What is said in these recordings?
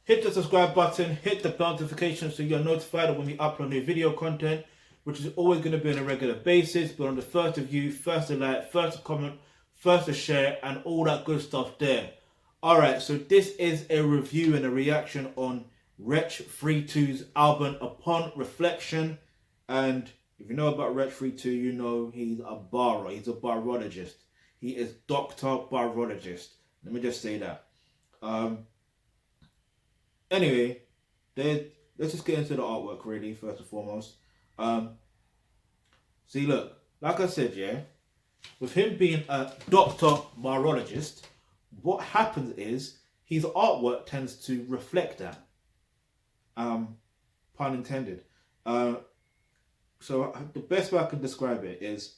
hit the subscribe button, hit the notification so you're notified when we upload new video content, which is always going to be on a regular basis, but on the first to view, first to like, first to comment, first to share, and all that good stuff there. Alright, so this is a review and a reaction on Wretch 32's album Upon Reflection. And if you know about Wretch 32, you know he's a barrer, he's a barologist. He is Dr. Barologist. Let me just say that. Anyway, let's just get into the artwork really, first and foremost. See, look, like I said, yeah, with him being a Dr. Barologist, what happens is his artwork tends to reflect that. Pun intended. So the best way I can describe it is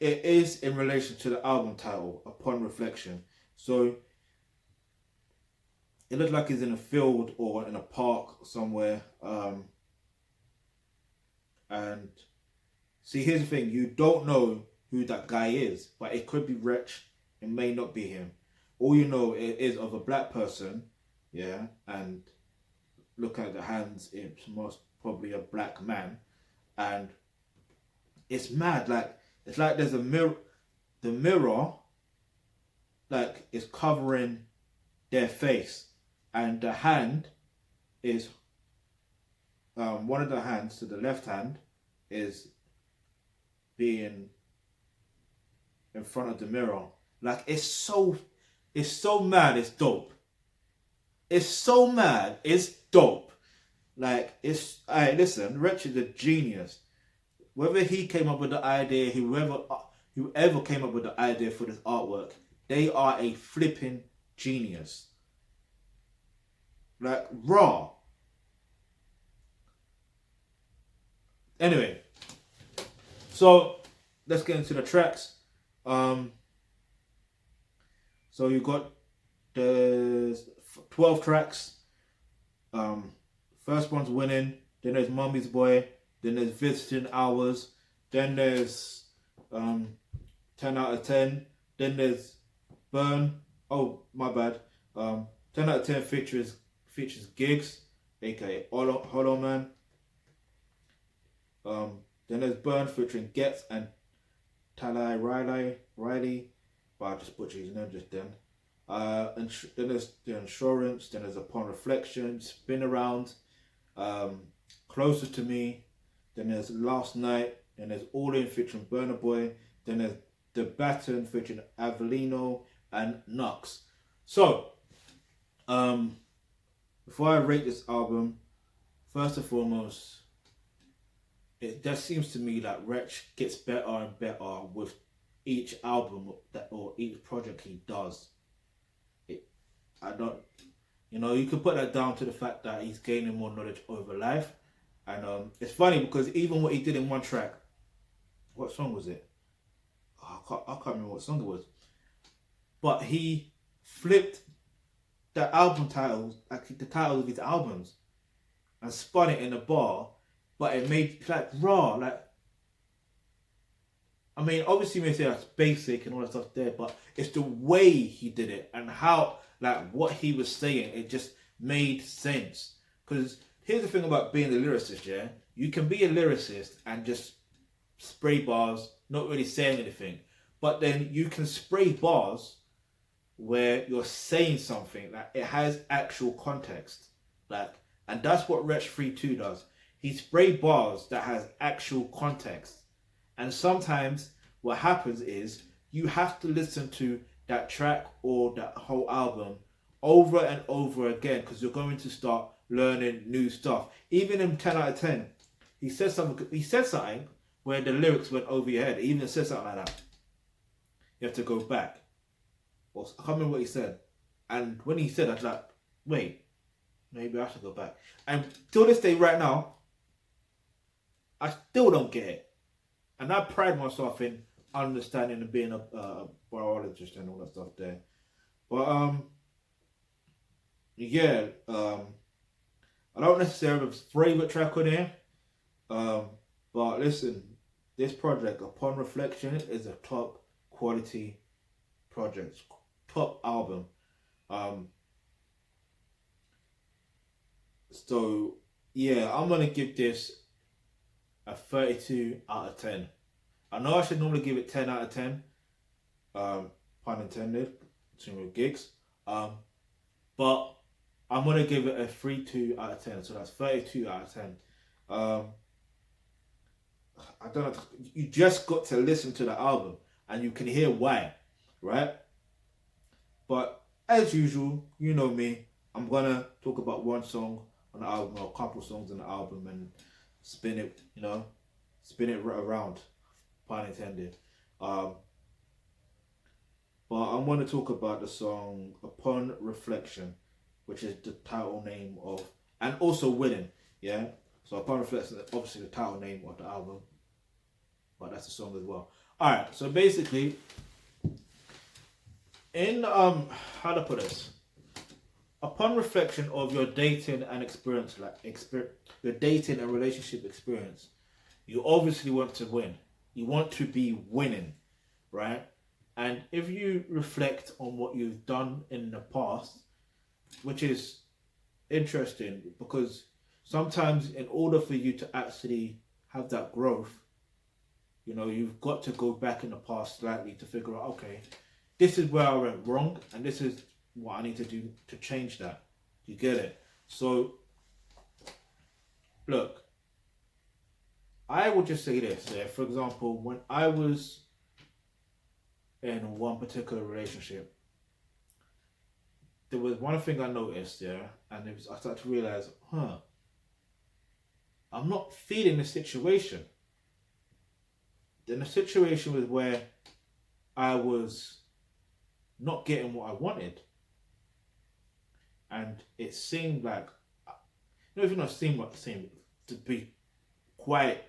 in relation to the album title, Upon Reflection. So it looks like he's in a field or in a park somewhere. And see, here's the thing, you don't know who that guy is, but it could be Wretch, it may not be him. All you know is of a black person, yeah, and look at the hands, it's most probably a black man. And it's mad, like, it's like there's a mirror, the mirror, like, is covering their face, and the hand is, one of the hands to the left hand is being in front of the mirror. Like, it's so mad, it's dope. It's so mad, it's dope. Like, it's, listen, Wretch is a genius. Whether he came up with the idea, whoever came up with the idea for this artwork, they are a flipping genius. Like, raw. Anyway, so let's get into the tracks. So you got the 12 tracks. First one's Winning, then there's Mummy's Boy, then there's Visiting Hours, then there's 10 out of 10, then there's Burn, oh my bad, 10 out of 10 features Gigs, aka Hollow Man. Then there's Burn featuring Gets and Talai Riley, but I just butchered his name just then. And then there's the Insurance, then there's Upon Reflection, Spin Around, Closer to Me, then there's Last Night, then there's All In featuring Burna Boy, then there's The Baton featuring Avelino and Nux. So, before I rate this album, first and foremost, it just seems to me that Wretch gets better and better with each album or each project he does. You could put that down to the fact that he's gaining more knowledge over life. And it's funny because even what he did in one track, what song was it? Oh, I can't remember what song it was. But he flipped the album titles, like the titles of his albums, and spun it in a bar, but it made like raw, like, I mean, obviously you may say that's basic and all that stuff there, but it's the way he did it and how, like, what he was saying, it just made sense. Because here's the thing about being a lyricist, yeah? You can be a lyricist and just spray bars, not really saying anything. But then you can spray bars where you're saying something, like, it has actual context. Like, and that's what Wretch 32 does. He spray bars that has actual context. And sometimes what happens is you have to listen to that track or that whole album over and over again because you're going to start learning new stuff. Even in 10 out of 10, he said something where the lyrics went over your head. He even said something like that. You have to go back. Well, I can't remember what he said. And when he said, I was like, wait, maybe I should go back. And till this day right now, I still don't get it. And I pride myself in understanding and being a biologist and all that stuff there. But yeah, I don't necessarily have a favorite track on here. But listen, this project, Upon Reflection, is a top quality project, top album. So yeah, I'm gonna give this a 32 out of 10. I know I should normally give it 10 out of 10. Pun intended, between gigs. But I'm gonna give it a 3.2 out of 10. So that's 32 out of 10. Um, I don't know. You just got to listen to the album, and you can hear why, right? But as usual, you know me. I'm gonna talk about one song on the album or a couple songs on the album and spin it, spin it around, pun intended. Um, but I'm gonna talk about the song "Upon Reflection," which is the title name of, and also "Winning." Yeah. So "Upon Reflection" is obviously the title name of the album, but that's the song as well. All right. So basically, in how to put this, upon reflection of your dating and experience, your dating and relationship experience, you obviously want to win. You want to be winning, right? And if you reflect on what you've done in the past, which is interesting because sometimes in order for you to actually have that growth, you've got to go back in the past slightly to figure out, okay, this is where I went wrong and this is what I need to do to change that. You get it? So, look, I would just say this. Yeah, for example, when I was in one particular relationship, there was one thing I noticed, yeah, and I started to realize, I'm not feeling the situation. Then the situation was where I was not getting what I wanted. And it seemed like, if you not seem what it seemed, to be quite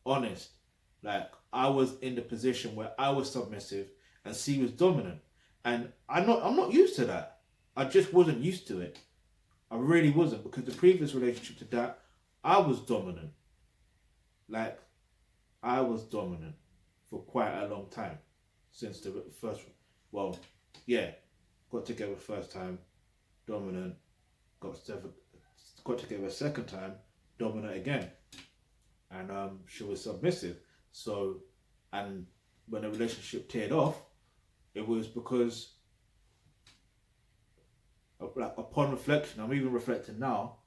honest, like I was in the position where I was submissive and she was dominant. And I'm not used to that. I just wasn't used to it. I really wasn't, because the previous relationship to that, I was dominant. Like, I was dominant for quite a long time. Since the first, well, yeah, got together first time, dominant, got together second time, dominant again. And she was submissive. So, and when the relationship teared off, it was because, like, upon reflection, I'm even reflecting now,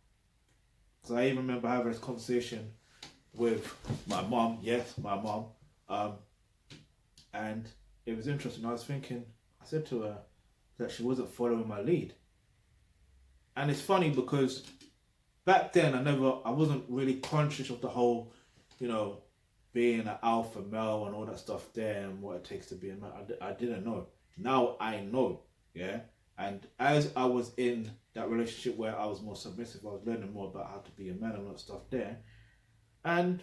because I even remember having this conversation with my mom, yes, my mom, and it was interesting. I was thinking, I said to her that she wasn't following my lead. And it's funny because back then I wasn't really conscious of the whole, being an alpha male and all that stuff there and what it takes to be a man. I didn't know. Now I know, yeah. And as I was in that relationship where I was more submissive, I was learning more about how to be a man and all that stuff there. And,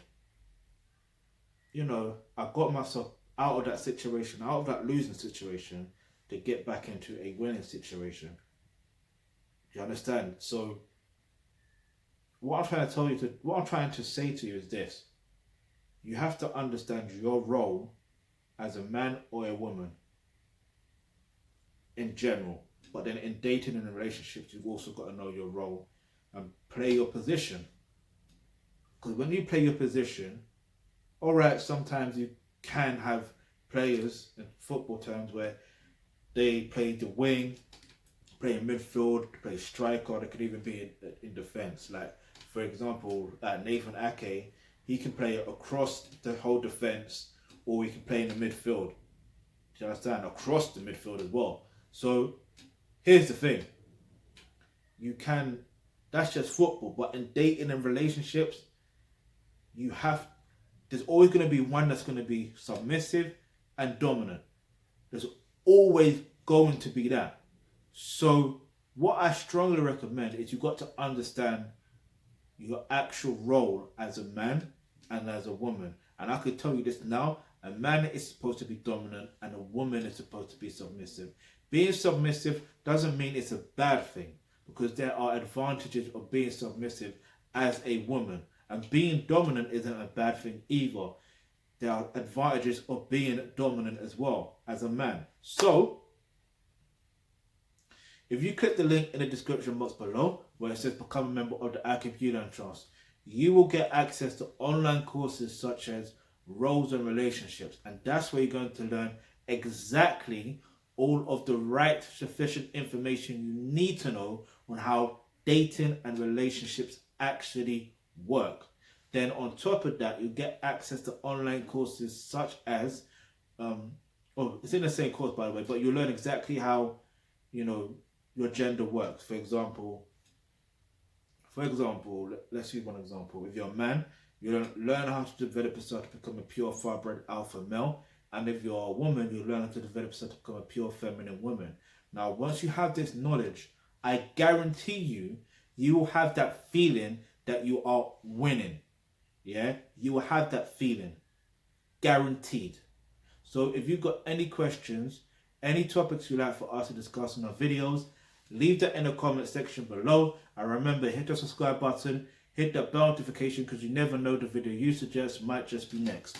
I got myself out of that situation, out of that losing situation, to get back into a winning situation. Do you understand? So, what I'm trying to say to you is this. You have to understand your role as a man or a woman in general. But then in dating and in relationships, you've also got to know your role and play your position. Because when you play your position, alright, sometimes you can have players in football terms where they play the wing, play in midfield, play striker, they could even be in defence. Like, for example, Nathan Ake, he can play across the whole defence, or he can play in the midfield. Do you understand? Across the midfield as well. So, here's the thing. That's just football, but in dating and relationships, there's always going to be one that's going to be submissive and dominant. There's always going to be that. So what I strongly recommend is you've got to understand your actual role as a man and as a woman. And I could tell you this now, a man is supposed to be dominant and a woman is supposed to be submissive. Being submissive doesn't mean it's a bad thing, because there are advantages of being submissive as a woman. And being dominant isn't a bad thing either. There are advantages of being dominant as well as a man. So, If you click the link in the description box below where it says become a member of the Archibulan Trust, you will get access to online courses such as roles and relationships, and that's where you're going to learn exactly all of the right sufficient information you need to know on how dating and relationships actually work. Then on top of that, you get access to online courses such as it's in the same course by the way, but you learn exactly how your gender works. For example, let's use one example. If you're a man, you learn how to develop yourself to become a pure far-bred alpha male. And if you're a woman, you learn how to develop yourself to become a pure feminine woman. Now, once you have this knowledge, I guarantee you will have that feeling that you are winning. Yeah? You will have that feeling. Guaranteed. So if you've got any questions, any topics you'd like for us to discuss in our videos, leave that in the comment section below. And remember, hit the subscribe button, hit that bell notification, because you never know, the video you suggest might just be next.